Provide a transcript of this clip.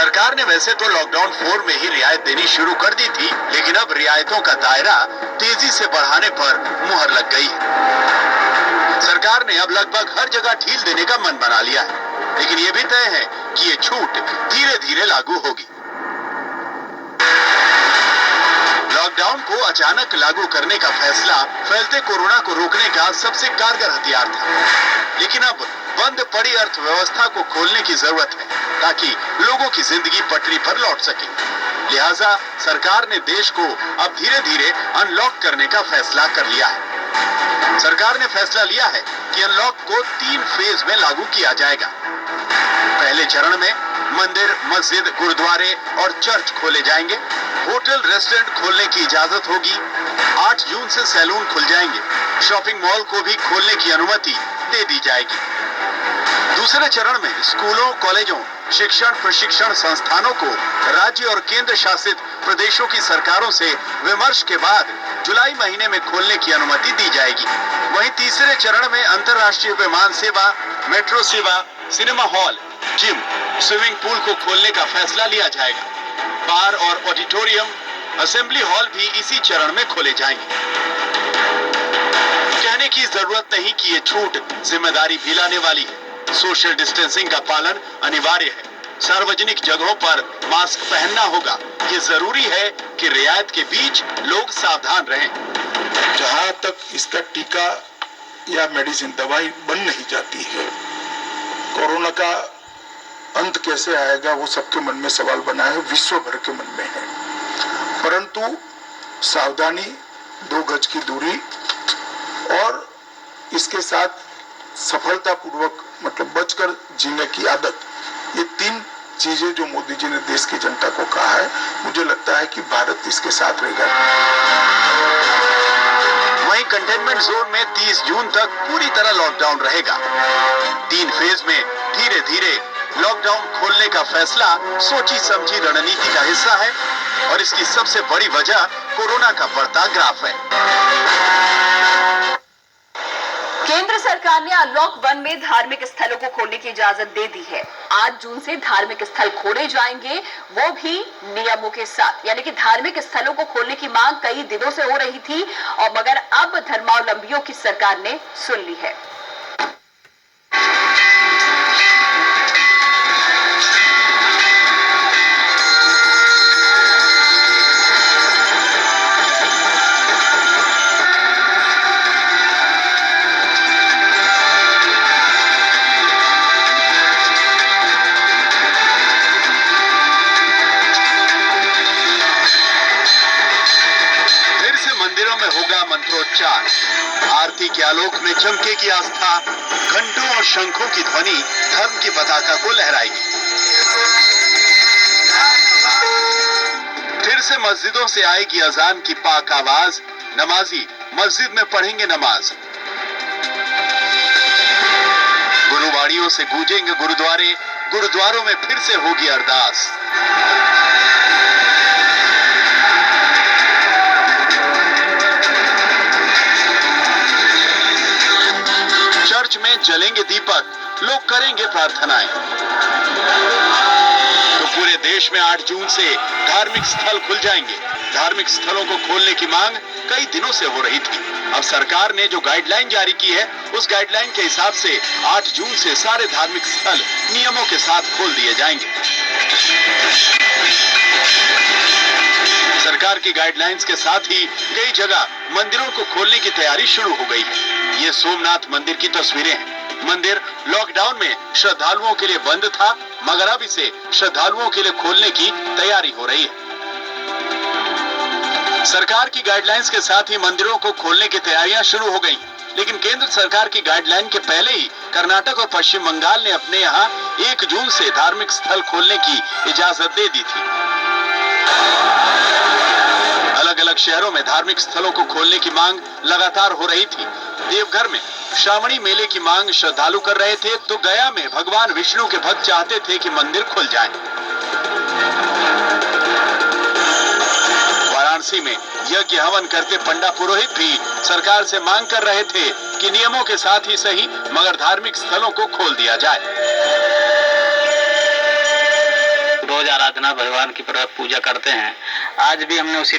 सरकार ने वैसे तो लॉकडाउन 4 में ही रियायत देनी शुरू कर दी थी, लेकिन अब रियायतों का दायरा तेजी से बढ़ाने पर मुहर लग गई है। सरकार ने अब लगभग हर जगह ढील देने का मन बना लिया है, लेकिन ये भी तय है कि ये छूट धीरे धीरे लागू होगी। लॉकडाउन को अचानक लागू करने का फैसला फैलते कोरोना को रोकने का सबसे कारगर हथियार था, लेकिन अब बंद पड़ी अर्थव्यवस्था को खोलने की जरूरत है ताकि लोगों की जिंदगी पटरी पर लौट सके। लिहाजा सरकार ने देश को अब धीरे धीरे अनलॉक करने का फैसला कर लिया है। सरकार ने फैसला लिया है कि अनलॉक को 3 फेज में लागू किया जाएगा। पहले चरण में मंदिर, मस्जिद, गुरुद्वारे और चर्च खोले जाएंगे। होटल, रेस्टोरेंट खोलने की इजाजत होगी। 8 जून से सैलून खुल जाएंगे। शॉपिंग मॉल को भी खोलने की अनुमति दे दी जाएगी। दूसरे चरण में स्कूलों, कॉलेजों, शिक्षण प्रशिक्षण संस्थानों को राज्य और केंद्र शासित प्रदेशों की सरकारों से विमर्श के बाद जुलाई महीने में खोलने की अनुमति दी जाएगी। वहीं तीसरे चरण में अंतर्राष्ट्रीय विमान सेवा, मेट्रो सेवा, cinema hall, gym, swimming pool को खोलने का फैसला लिया जाएगा। बार और ऑडिटोरियम, असेंबली हॉल भी इसी चरण में खोले जाएंगे। कहने की जरूरत नहीं कि ये छूट जिम्मेदारी भी लाने वाली है। सोशल डिस्टेंसिंग का पालन अनिवार्य है। सार्वजनिक जगहों पर मास्क पहनना होगा। ये जरूरी है कि रियायत के बीच लोग सावधान रहें। जहां तक इसका टीका या मेडिसिन, दवाई बन नहीं जाती है, कोरोना का अंत कैसे आएगा वो सबके मन में सवाल बना है, विश्व भर के मन में है। परंतु सावधानी, 2 गज की दूरी और इसके साथ सफलतापूर्वक मतलब बचकर जीने की आदत, ये 3 चीजें जो मोदी जी ने देश की जनता को कहा है, मुझे लगता है कि भारत इसके साथ रहेगा। वहीं कंटेनमेंट जोन में 30 जून तक पूरी तरह लॉकडाउन रहेगा। 3 फेज में धीरे धीरे लॉकडाउन खोलने का फैसला सोची समझी रणनीति का हिस्सा है और इसकी सबसे बड़ी वजह कोरोना का बढ़ता ग्राफ है। केंद्र सरकार ने अनलॉक 1 में धार्मिक स्थलों को खोलने की इजाजत दे दी है। 8 जून से धार्मिक स्थल खोले जाएंगे, वो भी नियमों के साथ। यानी कि धार्मिक स्थलों को खोलने की मांग कई दिनों से हो रही थी और मगर अब धर्मावलंबियों की सरकार ने सुन ली है। मंदिरों में होगा मंत्रोच्चार, आरती के आलोक में चमकेगी आस्था, घंटों और शंखों की ध्वनि धर्म की पताका को लहराएगी। फिर से मस्जिदों से आएगी अजान की पाक आवाज, नमाजी मस्जिद में पढ़ेंगे नमाज। गुरुवाड़ियों से गूंजेंगे गुरुद्वारे, गुरुद्वारों में फिर से होगी अरदास। चर्च में जलेंगे दीपक, लोग करेंगे प्रार्थनाएं। तो पूरे देश में 8 जून से धार्मिक स्थल खुल जाएंगे। धार्मिक स्थलों को खोलने की मांग कई दिनों से हो रही थी। अब सरकार ने जो गाइडलाइन जारी की है, उस गाइडलाइन के हिसाब से 8 जून से सारे धार्मिक स्थल नियमों के साथ खोल दिए जाएंगे। सरकार की गाइडलाइंस के साथ ही कई जगह मंदिरों को खोलने की तैयारी शुरू हो गई है। ये सोमनाथ मंदिर की तस्वीरें हैं। मंदिर लॉकडाउन में श्रद्धालुओं के लिए बंद था, मगर अब इसे श्रद्धालुओं के लिए खोलने की तैयारी हो रही है। सरकार की गाइडलाइंस के साथ ही मंदिरों को खोलने की तैयारियां शुरू हो गई, लेकिन केंद्र सरकार की गाइडलाइन के पहले ही कर्नाटक और पश्चिम बंगाल ने अपने यहाँ 1 जून से धार्मिक स्थल खोलने की इजाजत दे दी थी। अलग अलग शहरों में धार्मिक स्थलों को खोलने की मांग लगातार हो रही थी। देवघर में श्रावणी मेले की मांग श्रद्धालु कर रहे थे, तो गया में भगवान विष्णु के भक्त चाहते थे कि मंदिर खुल जाए। वाराणसी में यज्ञ हवन करते पंडा पुरोहित भी सरकार से मांग कर रहे थे कि नियमों के साथ ही सही मगर धार्मिक स्थलों को खोल दिया जाए। रोज आराधना भगवान की पूजा करते हैं। आज भी हमने उसी